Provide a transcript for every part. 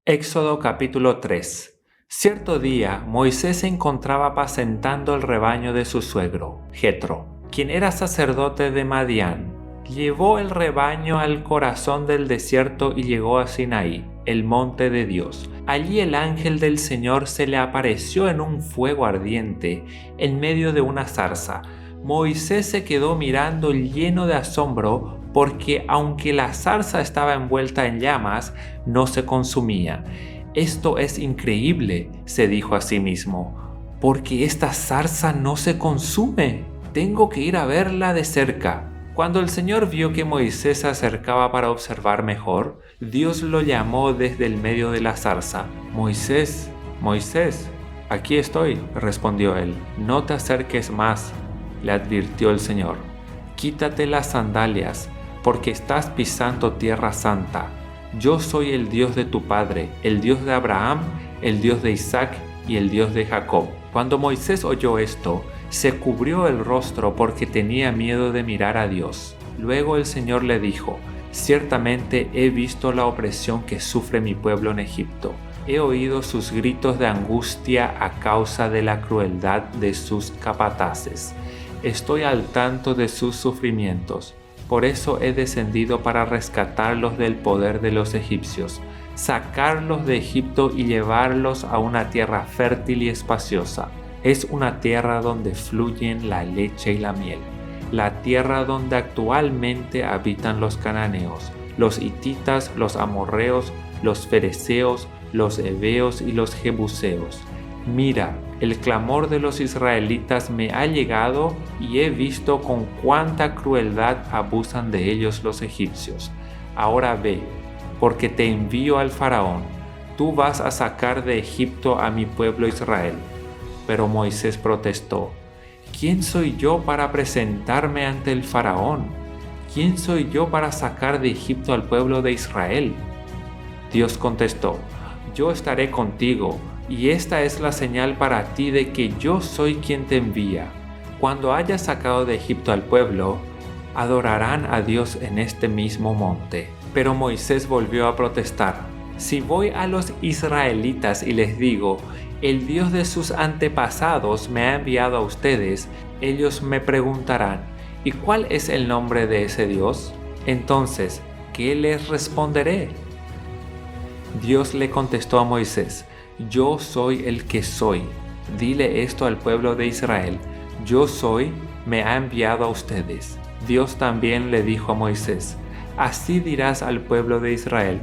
Éxodo capítulo 3. Cierto día, Moisés se encontraba apacentando el rebaño de su suegro, Jetro, quien era sacerdote de Madián. Llevó el rebaño al corazón del desierto y llegó a Sinaí, el monte de Dios. Allí el ángel del Señor se le apareció en un fuego ardiente, en medio de una zarza. Moisés se quedó mirando lleno de asombro, porque aunque la zarza estaba envuelta en llamas, no se consumía. «Esto es increíble», se dijo a sí mismo, «porque esta zarza no se consume. Tengo que ir a verla de cerca». Cuando el Señor vio que Moisés se acercaba para observar mejor, Dios lo llamó desde el medio de la zarza. «Moisés, Moisés». «Aquí estoy», respondió él. «No te acerques más», le advirtió el Señor. «Quítate las sandalias, porque estás pisando tierra santa. Yo soy el Dios de tu padre, el Dios de Abraham, el Dios de Isaac y el Dios de Jacob». Cuando Moisés oyó esto, se cubrió el rostro porque tenía miedo de mirar a Dios. Luego el Señor le dijo: «Ciertamente he visto la opresión que sufre mi pueblo en Egipto. He oído sus gritos de angustia a causa de la crueldad de sus capataces. Estoy al tanto de sus sufrimientos. Por eso he descendido para rescatarlos del poder de los egipcios, sacarlos de Egipto y llevarlos a una tierra fértil y espaciosa. Es una tierra donde fluyen la leche y la miel, la tierra donde actualmente habitan los cananeos, los hititas, los amorreos, los fereceos, los heveos y los jebuseos. Mira, el clamor de los israelitas me ha llegado y he visto con cuánta crueldad abusan de ellos los egipcios. Ahora ve, porque te envío al faraón. Tú vas a sacar de Egipto a mi pueblo Israel». Pero Moisés protestó: «¿Quién soy yo para presentarme ante el faraón? ¿Quién soy yo para sacar de Egipto al pueblo de Israel?». Dios contestó: «Yo estaré contigo, y esta es la señal para ti de que yo soy quien te envía. Cuando hayas sacado de Egipto al pueblo, adorarán a Dios en este mismo monte». Pero Moisés volvió a protestar: «Si voy a los israelitas y les digo: el Dios de sus antepasados me ha enviado a ustedes, ellos me preguntarán: ¿y cuál es el nombre de ese Dios? Entonces, ¿qué les responderé?». Dios le contestó a Moisés: «Yo soy el que soy. Dile esto al pueblo de Israel: yo soy, me ha enviado a ustedes». Dios también le dijo a Moisés: «Así dirás al pueblo de Israel: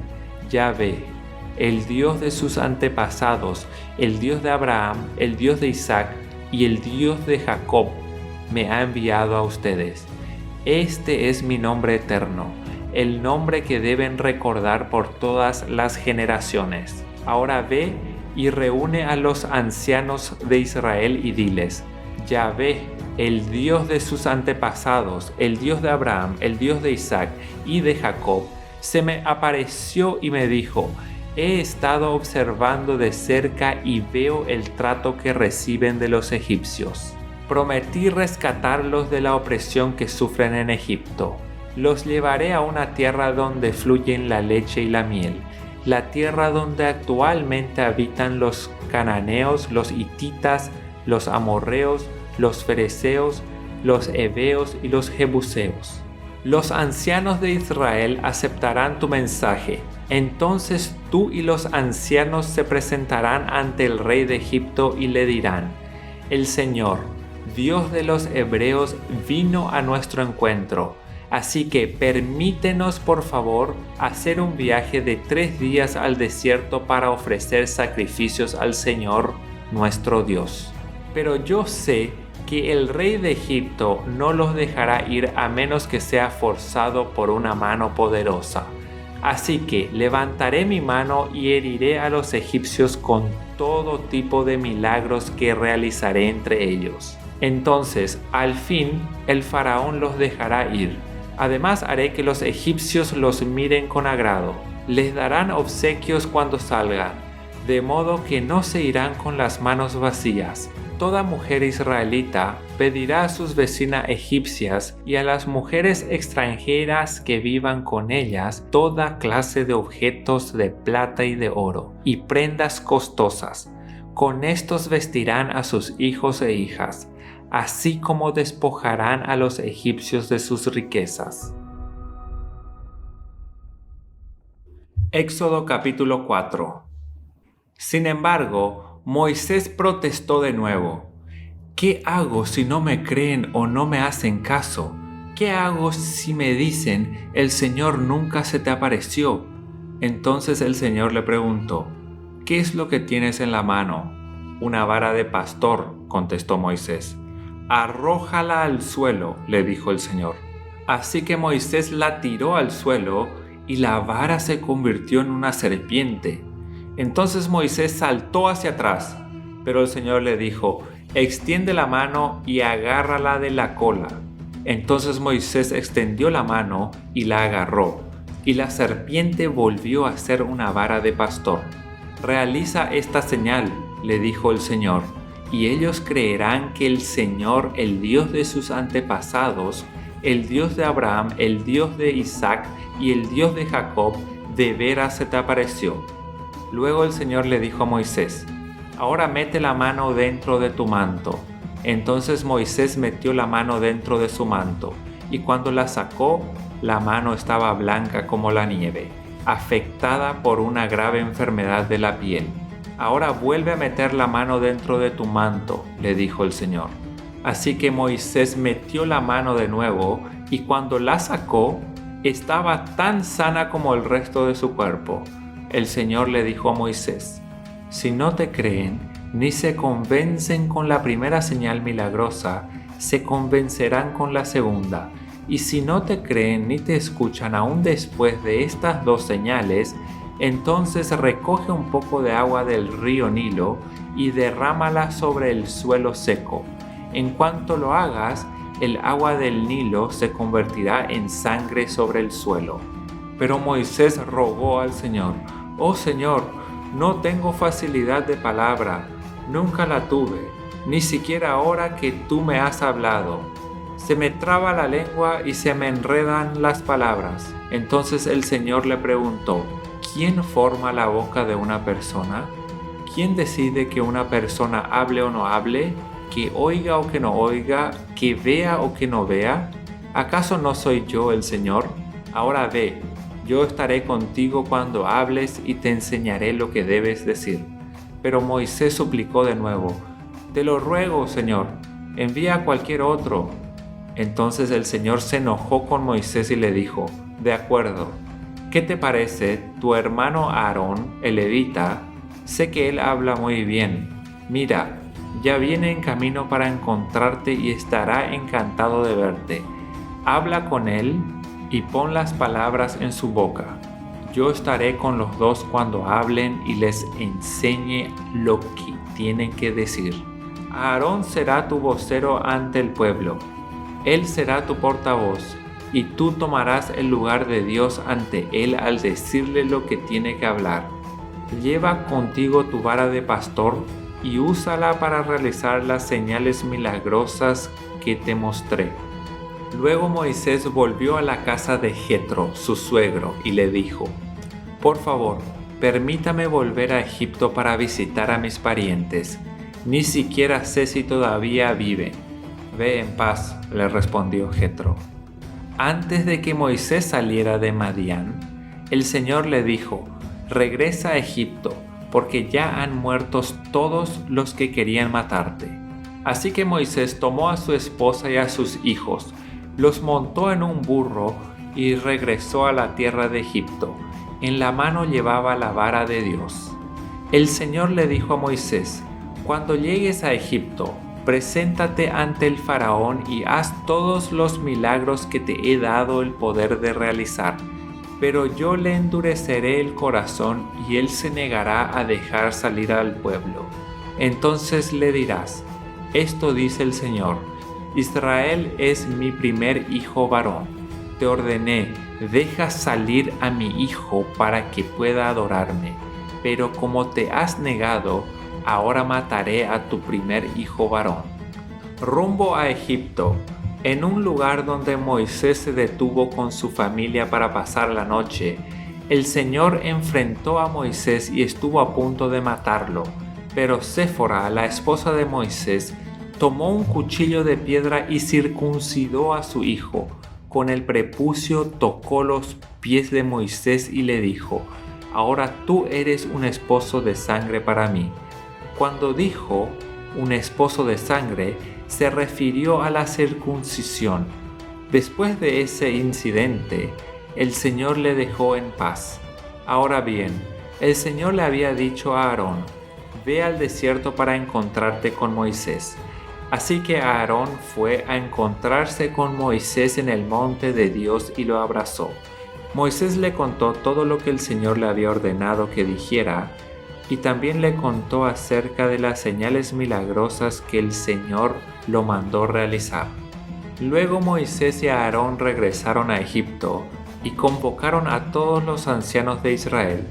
Yahvé, el Dios de sus antepasados, el Dios de Abraham, el Dios de Isaac y el Dios de Jacob, me ha enviado a ustedes. Este es mi nombre eterno, el nombre que deben recordar por todas las generaciones. Ahora ve y reúne a los ancianos de Israel y diles: Yahvé, el Dios de sus antepasados, el Dios de Abraham, el Dios de Isaac y de Jacob, se me apareció y me dijo: he estado observando de cerca y veo el trato que reciben de los egipcios. Prometí rescatarlos de la opresión que sufren en Egipto. Los llevaré a una tierra donde fluyen la leche y la miel, la tierra donde actualmente habitan los cananeos, los hititas, los amorreos, los fereceos, los heveos y los jebuseos. Los ancianos de Israel aceptarán tu mensaje. Entonces tú y los ancianos se presentarán ante el rey de Egipto y le dirán: el Señor, Dios de los hebreos, vino a nuestro encuentro. Así que permítenos, por favor, hacer un viaje de 3 días al desierto para ofrecer sacrificios al Señor, nuestro Dios. Pero yo sé que el rey de Egipto no los dejará ir a menos que sea forzado por una mano poderosa. Así que levantaré mi mano y heriré a los egipcios con todo tipo de milagros que realizaré entre ellos. Entonces, al fin, el faraón los dejará ir. Además, haré que los egipcios los miren con agrado. Les darán obsequios cuando salgan, de modo que no se irán con las manos vacías. toda mujer israelita pedirá a sus vecinas egipcias y a las mujeres extranjeras que vivan con ellas toda clase de objetos de plata y de oro y prendas costosas. Con estos vestirán a sus hijos e hijas, así como despojarán a los egipcios de sus riquezas. Éxodo capítulo 4. Sin embargo, Moisés protestó de nuevo. ¿Qué hago si no me creen o no me hacen caso? ¿Qué hago si me dicen, el Señor nunca se te apareció? Entonces el Señor le preguntó, ¿qué es lo que tienes en la mano? Una vara de pastor, contestó Moisés. Arrójala al suelo, le dijo el Señor. Así que Moisés la tiró al suelo y la vara se convirtió en una serpiente. Entonces Moisés saltó hacia atrás, pero el Señor le dijo, extiende la mano y agárrala de la cola. Entonces Moisés extendió la mano y la agarró, y la serpiente volvió a ser una vara de pastor. Realiza esta señal, le dijo el Señor, y ellos creerán que el Señor, el Dios de sus antepasados, el Dios de Abraham, el Dios de Isaac y el Dios de Jacob, de veras se te apareció. Luego el Señor le dijo a Moisés, ahora mete la mano dentro de tu manto. Entonces Moisés metió la mano dentro de su manto, y cuando la sacó, la mano estaba blanca como la nieve, afectada por una grave enfermedad de la piel. Ahora vuelve a meter la mano dentro de tu manto, le dijo el Señor. Así que Moisés metió la mano de nuevo, y cuando la sacó, estaba tan sana como el resto de su cuerpo. El Señor le dijo a Moisés, si no te creen, ni se convencen con la primera señal milagrosa, se convencerán con la segunda. Y si no te creen ni te escuchan aún después de estas dos señales, entonces recoge un poco de agua del río Nilo y derrámala sobre el suelo seco. En cuanto lo hagas, el agua del Nilo se convertirá en sangre sobre el suelo. Pero Moisés rogó al Señor, «Oh Señor, no tengo facilidad de palabra, nunca la tuve, ni siquiera ahora que tú me has hablado. Se me traba la lengua y se me enredan las palabras». Entonces el Señor le preguntó, ¿quién forma la boca de una persona? ¿Quién decide que una persona hable o no hable? ¿Que oiga o que no oiga? ¿Que vea o que no vea? ¿Acaso no soy yo el Señor? Ahora ve, yo estaré contigo cuando hables y te enseñaré lo que debes decir. Pero Moisés suplicó de nuevo, te lo ruego, Señor, envía a cualquier otro. Entonces el Señor se enojó con Moisés y le dijo, de acuerdo, ¿qué te parece tu hermano Aarón, el levita? Sé que él habla muy bien. Mira, ya viene en camino para encontrarte y estará encantado de verte. Habla con él y pon las palabras en su boca. Yo estaré con los dos cuando hablen y les enseñe lo que tienen que decir. Aarón será tu vocero ante el pueblo. Él será tu portavoz, y tú tomarás el lugar de Dios ante él al decirle lo que tiene que hablar. Lleva contigo tu vara de pastor y úsala para realizar las señales milagrosas que te mostré. Luego Moisés volvió a la casa de Jetro, su suegro, y le dijo, por favor, permítame volver a Egipto para visitar a mis parientes. Ni siquiera sé si todavía viven. Ve en paz, le respondió Jetro. Antes de que Moisés saliera de Madián, el Señor le dijo, regresa a Egipto, porque ya han muerto todos los que querían matarte. Así que Moisés tomó a su esposa y a sus hijos, los montó en un burro y regresó a la tierra de Egipto. En la mano llevaba la vara de Dios. El Señor le dijo a Moisés, cuando llegues a Egipto, preséntate ante el faraón y haz todos los milagros que te he dado el poder de realizar. Pero yo le endureceré el corazón y él se negará a dejar salir al pueblo. Entonces le dirás, esto dice el Señor, Israel es mi primer hijo varón. Te ordené, deja salir a mi hijo para que pueda adorarme. Pero como te has negado, ahora mataré a tu primer hijo varón. Rumbo a Egipto, en un lugar donde Moisés se detuvo con su familia para pasar la noche, el Señor enfrentó a Moisés y estuvo a punto de matarlo, pero Séfora, la esposa de Moisés, tomó un cuchillo de piedra y circuncidó a su hijo. Con el prepucio tocó los pies de Moisés y le dijo: ahora tú eres un esposo de sangre para mí. Cuando dijo un esposo de sangre, se refirió a la circuncisión. Después de ese incidente, el Señor le dejó en paz. Ahora bien, el Señor le había dicho a Aarón: ve al desierto para encontrarte con Moisés. Así que Aarón fue a encontrarse con Moisés en el monte de Dios y lo abrazó. Moisés le contó todo lo que el Señor le había ordenado que dijera, y también le contó acerca de las señales milagrosas que el Señor lo mandó realizar. Luego Moisés y Aarón regresaron a Egipto y convocaron a todos los ancianos de Israel.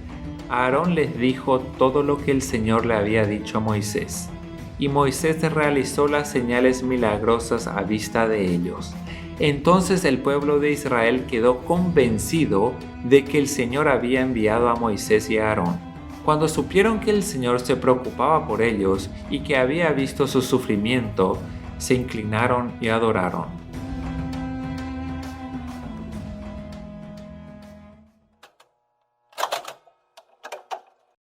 Aarón les dijo todo lo que el Señor le había dicho a Moisés, y Moisés realizó las señales milagrosas a vista de ellos. Entonces el pueblo de Israel quedó convencido de que el Señor había enviado a Moisés y a Aarón. Cuando supieron que el Señor se preocupaba por ellos y que había visto su sufrimiento, se inclinaron y adoraron.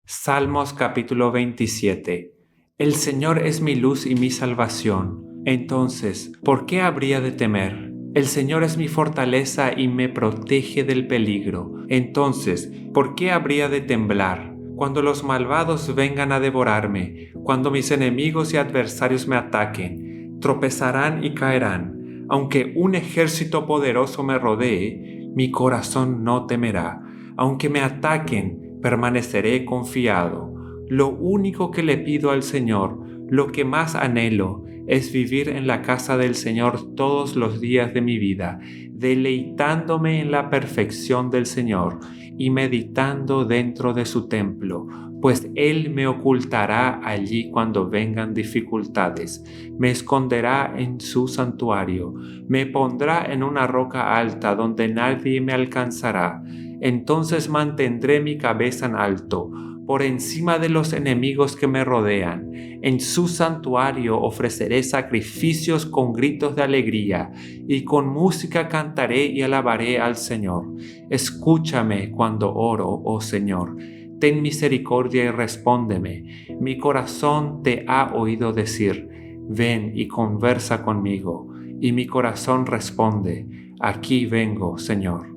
Salmos capítulo 27. El Señor es mi luz y mi salvación. Entonces, ¿por qué habría de temer? El Señor es mi fortaleza y me protege del peligro. Entonces, ¿por qué habría de temblar? Cuando los malvados vengan a devorarme, cuando mis enemigos y adversarios me ataquen, tropezarán y caerán. Aunque un ejército poderoso me rodee, mi corazón no temerá. Aunque me ataquen, permaneceré confiado. Lo único que le pido al Señor, lo que más anhelo, es vivir en la casa del Señor todos los días de mi vida, deleitándome en la perfección del Señor y meditando dentro de su templo, pues Él me ocultará allí cuando vengan dificultades, me esconderá en su santuario, me pondrá en una roca alta donde nadie me alcanzará. Entonces mantendré mi cabeza en alto, por encima de los enemigos que me rodean. En su santuario ofreceré sacrificios con gritos de alegría, y con música cantaré y alabaré al Señor. Escúchame cuando oro, oh Señor. Ten misericordia y respóndeme. Mi corazón te ha oído decir: ven y conversa conmigo. Y mi corazón responde: aquí vengo, Señor.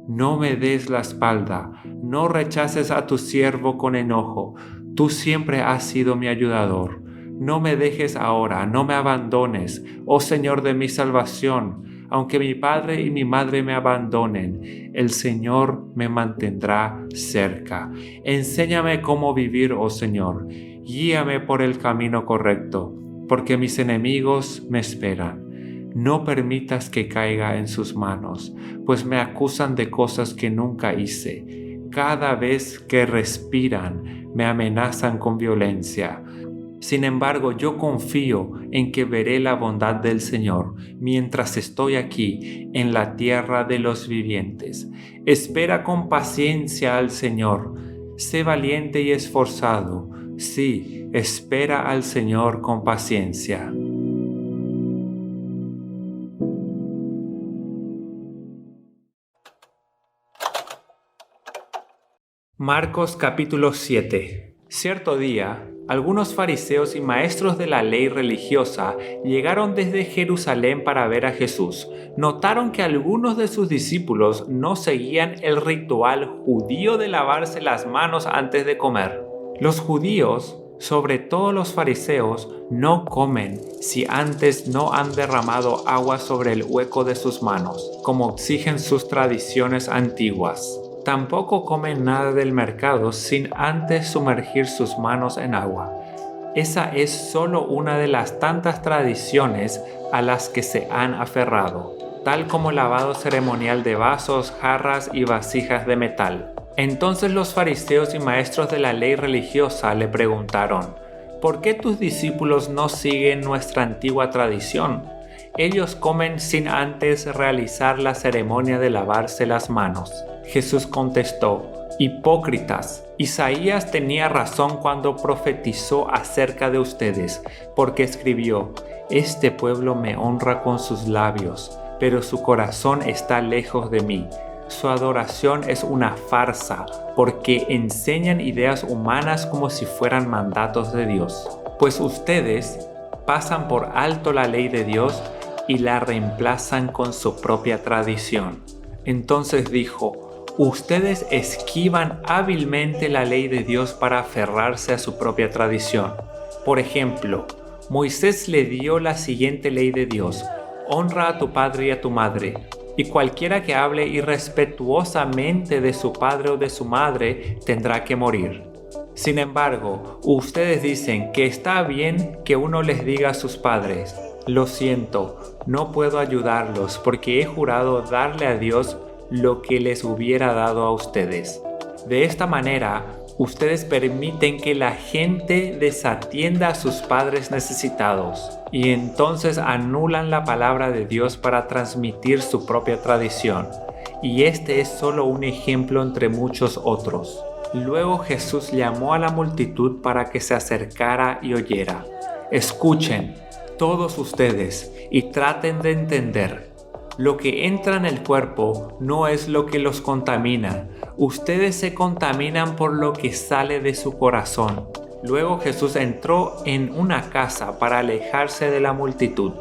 No me des la espalda, no rechaces a tu siervo con enojo. Tú siempre has sido mi ayudador. No me dejes ahora, no me abandones, oh Señor de mi salvación. Aunque mi padre y mi madre me abandonen, el Señor me mantendrá cerca. Enséñame cómo vivir, oh Señor. Guíame por el camino correcto, porque mis enemigos me esperan. No permitas que caiga en sus manos, pues me acusan de cosas que nunca hice. Cada vez que respiran, me amenazan con violencia. Sin embargo, yo confío en que veré la bondad del Señor mientras estoy aquí en la tierra de los vivientes. Espera con paciencia al Señor. Sé valiente y esforzado. Sí, espera al Señor con paciencia. Marcos capítulo 7. Cierto día, algunos fariseos y maestros de la ley religiosa llegaron desde Jerusalén para ver a Jesús. Notaron que algunos de sus discípulos no seguían el ritual judío de lavarse las manos antes de comer. Los judíos, sobre todo los fariseos, no comen si antes no han derramado agua sobre el hueco de sus manos, como exigen sus tradiciones antiguas. Tampoco comen nada del mercado sin antes sumergir sus manos en agua. Esa es solo una de las tantas tradiciones a las que se han aferrado, tal como el lavado ceremonial de vasos, jarras y vasijas de metal. Entonces los fariseos y maestros de la ley religiosa le preguntaron: ¿por qué tus discípulos no siguen nuestra antigua tradición? Ellos comen sin antes realizar la ceremonia de lavarse las manos. Jesús contestó: hipócritas, Isaías tenía razón cuando profetizó acerca de ustedes, porque escribió: este pueblo me honra con sus labios, pero su corazón está lejos de mí. Su adoración es una farsa, porque enseñan ideas humanas como si fueran mandatos de Dios. Pues ustedes pasan por alto la ley de Dios y la reemplazan con su propia tradición. Entonces dijo: ustedes esquivan hábilmente la ley de Dios para aferrarse a su propia tradición. Por ejemplo, Moisés le dio la siguiente ley de Dios: honra a tu padre y a tu madre, y cualquiera que hable irrespetuosamente de su padre o de su madre tendrá que morir. Sin embargo, ustedes dicen que está bien que uno les diga a sus padres: lo siento, no puedo ayudarlos porque he jurado darle a Dios lo que les hubiera dado a ustedes. De esta manera, ustedes permiten que la gente desatienda a sus padres necesitados y entonces anulan la palabra de Dios para transmitir su propia tradición. Y este es solo un ejemplo entre muchos otros. Luego Jesús llamó a la multitud para que se acercara y oyera. Escuchen, todos ustedes, y traten de entender. Lo que entra en el cuerpo no es lo que los contamina. Ustedes se contaminan por lo que sale de su corazón. Luego Jesús entró en una casa para alejarse de la multitud,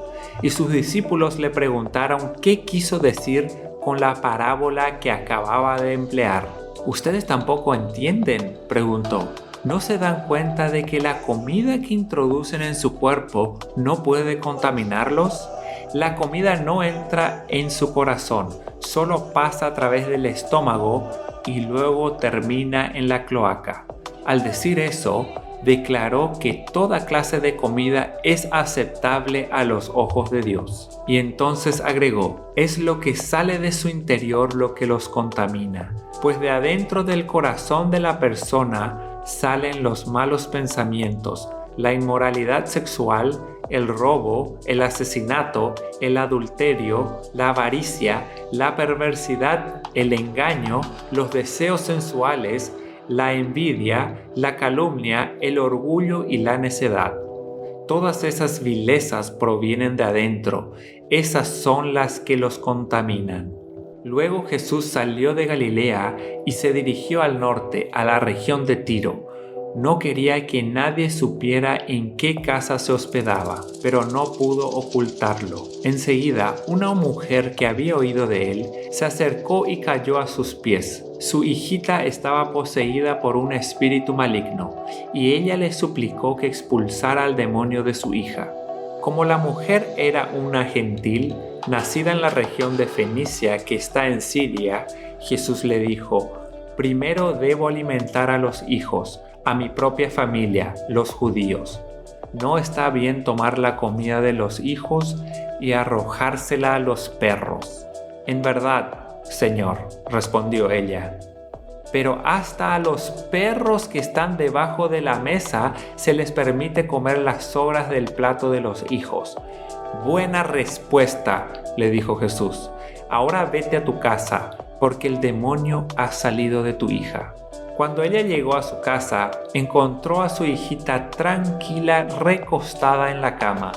y sus discípulos le preguntaron qué quiso decir con la parábola que acababa de emplear. ¿Ustedes tampoco entienden?, preguntó. ¿No se dan cuenta de que la comida que introducen en su cuerpo no puede contaminarlos? La comida no entra en su corazón, solo pasa a través del estómago y luego termina en la cloaca. Al decir eso, declaró que toda clase de comida es aceptable a los ojos de Dios. Y entonces agregó: es lo que sale de su interior lo que los contamina, pues de adentro del corazón de la persona salen los malos pensamientos, la inmoralidad sexual, el robo, el asesinato, el adulterio, la avaricia, la perversidad, el engaño, los deseos sensuales, la envidia, la calumnia, el orgullo y la necedad. Todas esas vilezas provienen de adentro, esas son las que los contaminan. Luego Jesús salió de Galilea y se dirigió al norte, a la región de Tiro. No quería que nadie supiera en qué casa se hospedaba, pero no pudo ocultarlo. Enseguida, una mujer que había oído de él se acercó y cayó a sus pies. Su hijita estaba poseída por un espíritu maligno, y ella le suplicó que expulsara al demonio de su hija. Como la mujer era una gentil, nacida en la región de Fenicia que está en Siria, Jesús le dijo: primero debo alimentar a los hijos, a mi propia familia, los judíos. No está bien tomar la comida de los hijos y arrojársela a los perros. En verdad, Señor, respondió ella, pero hasta a los perros que están debajo de la mesa se les permite comer las sobras del plato de los hijos. Buena respuesta, le dijo Jesús. Ahora vete a tu casa, porque el demonio ha salido de tu hija. Cuando ella llegó a su casa, encontró a su hijita tranquila, recostada en la cama,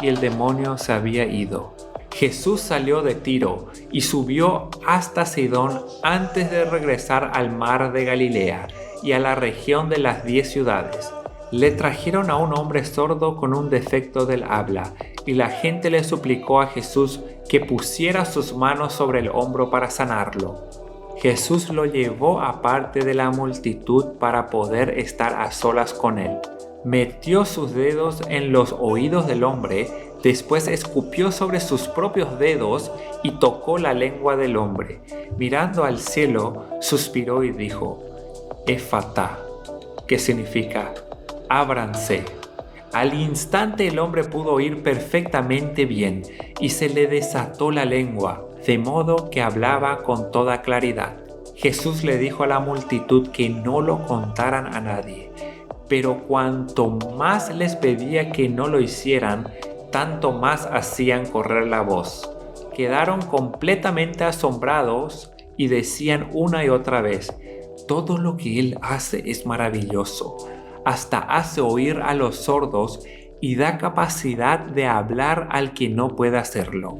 y el demonio se había ido. Jesús salió de Tiro y subió hasta Sidón antes de regresar al mar de Galilea y a la región de las 10 ciudades. Le trajeron a un hombre sordo con un defecto del habla, y la gente le suplicó a Jesús que pusiera sus manos sobre el hombro para sanarlo. Jesús lo llevó aparte de la multitud para poder estar a solas con él. Metió sus dedos en los oídos del hombre, después escupió sobre sus propios dedos y tocó la lengua del hombre. Mirando al cielo, suspiró y dijo: Efatá, que significa ábranse. Al instante el hombre pudo oír perfectamente bien y se le desató la lengua, de modo que hablaba con toda claridad. Jesús le dijo a la multitud que no lo contaran a nadie. pero cuanto más les pedía que no lo hicieran, tanto más hacían correr la voz. Quedaron completamente asombrados y decían una y otra vez: todo lo que él hace es maravilloso. Hasta hace oír a los sordos y da capacidad de hablar al que no puede hacerlo.